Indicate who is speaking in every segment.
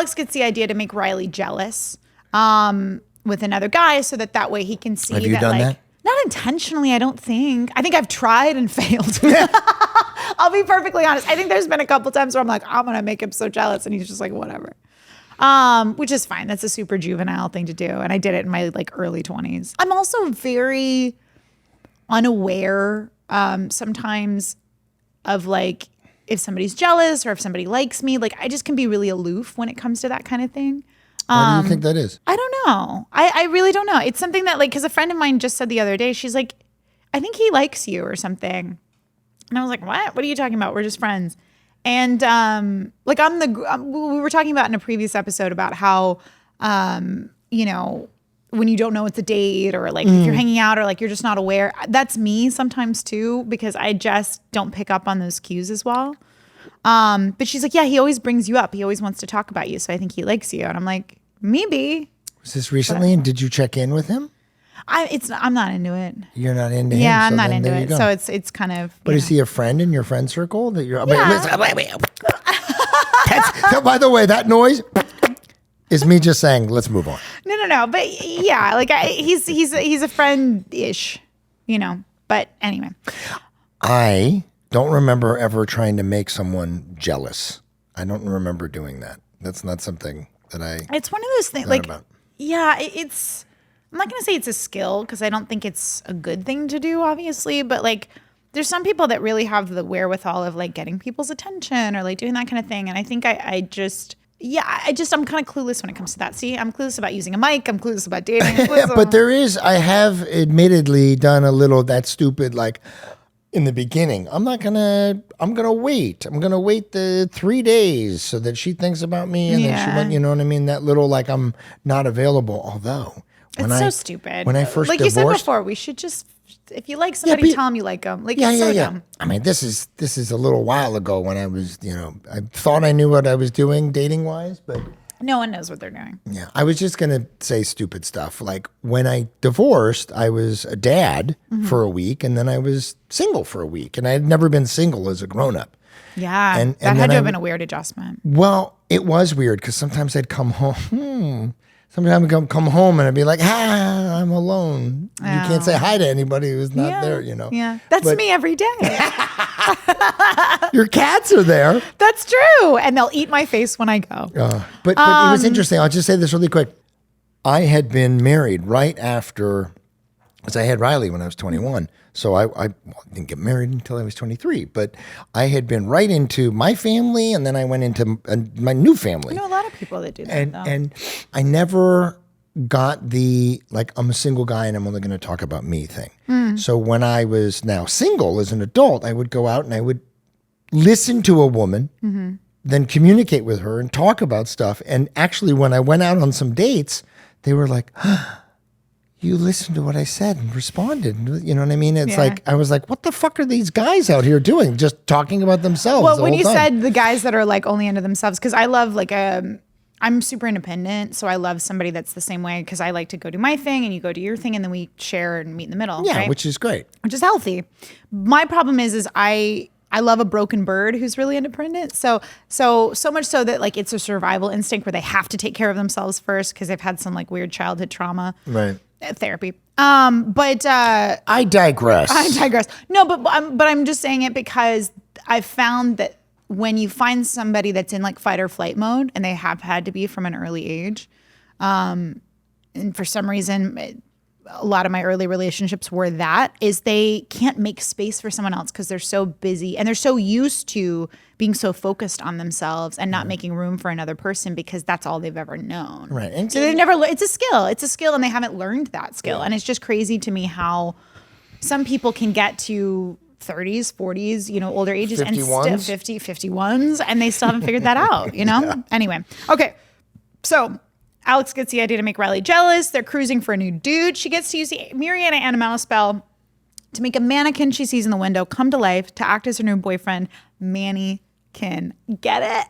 Speaker 1: Alex gets the idea to make Riley jealous with another guy so that way he can see
Speaker 2: Have you done that?
Speaker 1: Not intentionally, I don't think. I think I've tried and failed. I'll be perfectly honest. I think there's been a couple times where I'm like, I'm going to make him so jealous. And he's just like, whatever. Which is fine. That's a super juvenile thing to do. And I did it in my like early 20s. I'm also very unaware sometimes of like if somebody's jealous or if somebody likes me. Like I just can be really aloof when it comes to that kind of thing.
Speaker 2: Why do you think that is?
Speaker 1: I don't know. I really don't know. It's something that like, because a friend of mine just said the other day, she's like, I think he likes you or something. And I was like, what? What are you talking about? We're just friends. And like we were talking about in a previous episode about how, you know, when you don't know it's a date or like if you're hanging out or like you're just not aware. That's me sometimes too, because I just don't pick up on those cues as well. But she's like, yeah, he always brings you up. He always wants to talk about you. So I think he likes you. And I'm like, maybe.
Speaker 2: Was this recently? And did you check in with him?
Speaker 1: I'm not into it.
Speaker 2: You're not into him?
Speaker 1: Yeah, I'm not into it. So it's kind of.
Speaker 2: But is he a friend in your friend circle that you're? Yeah. By the way, that noise is me just saying, let's move on.
Speaker 1: No. But yeah, like he's a friend-ish, you know. But anyway.
Speaker 2: I don't remember ever trying to make someone jealous. I don't remember doing that. That's not something that I.
Speaker 1: It's one of those things. Like, yeah, it's. I'm not going to say it's a skill because I don't think it's a good thing to do, obviously. But like, there's some people that really have the wherewithal of like getting people's attention or like doing that kind of thing. And I think I'm kind of clueless when it comes to that. See, I'm clueless about using a mic. I'm clueless about dating.
Speaker 2: But I have admittedly done a little that stupid like. In the beginning, I'm gonna wait. I'm gonna wait the 3 days so that she thinks about me and then she, you know what I mean? That little like I'm not available. Although
Speaker 1: it's so stupid.
Speaker 2: When I first
Speaker 1: like
Speaker 2: divorced,
Speaker 1: you said before, we should just if you like somebody, tell them you like them. Like dumb.
Speaker 2: I mean, this is a little while ago when I was, you know, I thought I knew what I was doing dating wise, but.
Speaker 1: No one knows what they're doing.
Speaker 2: Yeah. I was just going to say stupid stuff. Like when I divorced, I was a dad for a week and then I was single for a week. And I had never been single as a grown up.
Speaker 1: Yeah. And that had to have been a weird adjustment.
Speaker 2: Well, it was weird because sometimes I'd come home. Sometimes I'd come home and I'd be like, I'm alone. You can't say hi to anybody who's not there, you know.
Speaker 1: Yeah. That's me every day.
Speaker 2: Your cats are there.
Speaker 1: That's true. And they'll eat my face when I go.
Speaker 2: But it was interesting. I'll just say this really quick. I had been married right after, because I had Riley when I was 21. So I didn't get married until I was 23. But I had been right into my family, and then I went into my new family.
Speaker 1: I know a lot of people that do that,
Speaker 2: and I never got the, like, I'm a single guy and I'm only going to talk about me thing. So when I was now single as an adult, I would go out and I would listen to a woman, then communicate with her and talk about stuff. And actually, when I went out on some dates, they were like, you listened to what I said and responded. You know what I mean? It's like, I was like, what the fuck are these guys out here doing? Just talking about themselves.
Speaker 1: Well, when you said the guys that are like only into themselves, because I love like I'm super independent. So I love somebody that's the same way because I like to go do my thing and you go do your thing and then we share and meet in the middle.
Speaker 2: Yeah,
Speaker 1: right?
Speaker 2: which is great.
Speaker 1: Which is healthy. My problem is I love a broken bird who's really independent. So much so that like it's a survival instinct where they have to take care of themselves first because they've had some like weird childhood trauma.
Speaker 2: Right.
Speaker 1: Therapy. But
Speaker 2: I digress.
Speaker 1: No, but I'm just saying it because I've found that when you find somebody that's in like fight or flight mode, and they have had to be from an early age, and for some reason, a lot of my early relationships were that, is they can't make space for someone else because they're so busy and they're so used to being so focused on themselves and not making room for another person because that's all they've ever known.
Speaker 2: Right. And
Speaker 1: so they've never it's a skill and they haven't learned that skill. Yeah. And it's just crazy to me how some people can get to 30s, 40s, you know, older ages
Speaker 2: 51s.
Speaker 1: And 51s and they still haven't figured that out, you know? Yeah. Anyway. Okay. So Alex gets the idea to make Riley jealous. They're cruising for a new dude. She gets to use the Mariana Animal spell to make a mannequin she sees in the window come to life to act as her new boyfriend, Mannequin. Get it?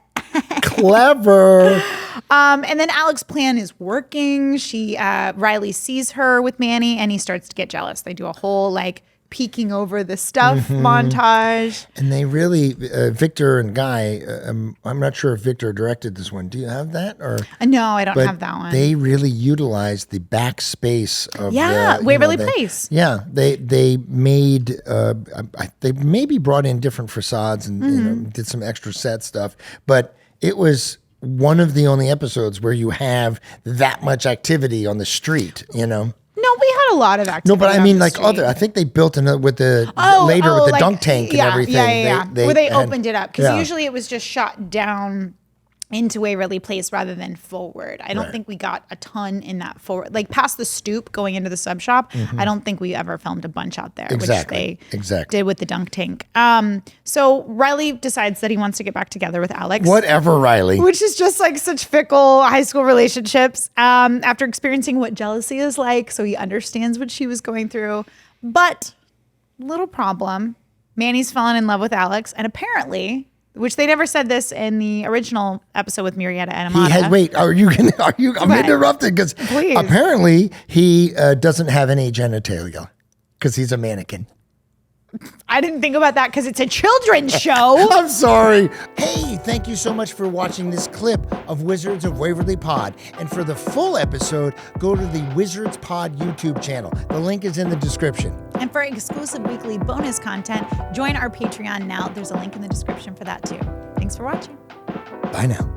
Speaker 2: Clever.
Speaker 1: And then Alex's plan is working. Riley sees her with Manny and he starts to get jealous. They do a whole like peeking over the stuff
Speaker 2: Mm-hmm.
Speaker 1: montage.
Speaker 2: And they really, Victor and Guy, I'm not sure if Victor directed this one. Do you have that? Or
Speaker 1: No, I don't
Speaker 2: but
Speaker 1: have that one.
Speaker 2: they really utilized the backspace of
Speaker 1: Waverly Place.
Speaker 2: Yeah, they made they maybe brought in different facades and did some extra set stuff, but it was one of the only episodes where you have that much activity on the street.
Speaker 1: No, we had a lot of activity.
Speaker 2: No, but I
Speaker 1: on
Speaker 2: mean,
Speaker 1: the
Speaker 2: like
Speaker 1: street.
Speaker 2: I think they built with with the
Speaker 1: like,
Speaker 2: dunk tank and everything.
Speaker 1: Yeah. Where they opened it up because
Speaker 2: yeah.
Speaker 1: usually it was just shot down into Waverly Place rather than forward. I don't think we got a ton in that forward, like past the stoop going into the sub shop. I don't think we ever filmed a bunch out there, which they did with the dunk tank. So Riley decides that he wants to get back together with Alex.
Speaker 2: Whatever, Riley.
Speaker 1: Which is just like such fickle high school relationships. After experiencing what jealousy is like, so he understands what she was going through. But little problem, Manny's fallen in love with Alex, and apparently, which they never said this in the original episode with Murrieta and Amanda.
Speaker 2: Wait, I'm interrupted because apparently he doesn't have any genitalia because he's a mannequin.
Speaker 1: I didn't think about that because it's a children's show.
Speaker 2: I'm sorry. Hey, thank you so much for watching this clip of Wizards of Waverly Pod. And for the full episode, go to the Wizards Pod YouTube channel. The link is in the description.
Speaker 1: And for exclusive weekly bonus content, join our Patreon now. There's a link in the description for that too. Thanks for watching.
Speaker 2: Bye now.